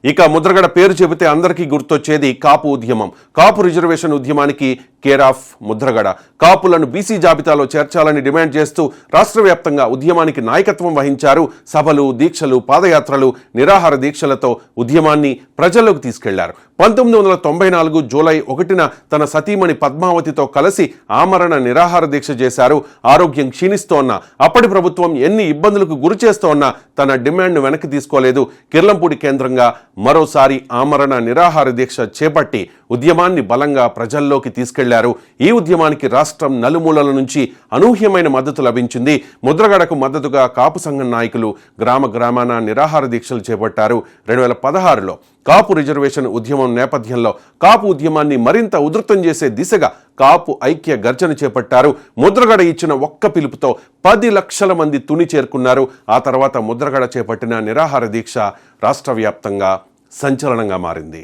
ఇక ముద్రగడ పేరు చెబితే అందరికీ గుర్తొచ్చేది కాపు ఉద్యమం. కాపు రిజర్వేషన్ ఉద్యమానికి కేర్ ఆఫ్ ముద్రగడ. కాపులను బీసీ జాబితాలో చేర్చాలని డిమాండ్ చేస్తూ రాష్ట్ర వ్యాప్తంగా ఉద్యమానికి నాయకత్వం వహించారు. సభలు, దీక్షలు, పాదయాత్రలు, నిరాహార దీక్షలతో ఉద్యమాన్ని ప్రజల్లోకి తీసుకెళ్లారు. 1994 జూలై 1న తన సతీమణి పద్మావతితో కలిసి ఆమరణ నిరాహార దీక్ష చేశారు. ఆరోగ్యం క్షీణిస్తోన్న అప్పటి ప్రభుత్వం ఎన్ని ఇబ్బందులకు గురి చేస్తోన్నా తన డిమాండ్ను వెనక్కి తీసుకోలేదు. కిర్లంపూడి కేంద్రంగా మరోసారి ఆమరణ నిరాహార దీక్ష చేపట్టి ఉద్యమాన్ని బలంగా ప్రజల్లోకి తీసుకెళ్లారు. ఈ ఉద్యమానికి రాష్ట్రం నలుమూలల నుంచి అనూహ్యమైన మద్దతు లభించింది. ముద్రగడకు మద్దతుగా కాపు సంఘం నాయకులు గ్రామ గ్రామాన నిరాహార దీక్షలు చేపట్టారు. 2016లో కాపు రిజర్వేషన్ ఉద్యమం నేపథ్యంలో కాపు ఉద్యమాన్ని మరింత ఉధృతం చేసే దిశగా కాపు ఐక్య గర్జన చేపట్టారు. ముద్రగడ ఇచ్చిన ఒక్క పిలుపుతో 10 లక్షల మంది తుని చేరుకున్నారు. ఆ తర్వాత ముద్రగడ చేపట్టిన నిరాహార దీక్ష రాష్ట్ర వ్యాప్తంగా సంచలనంగా మారింది.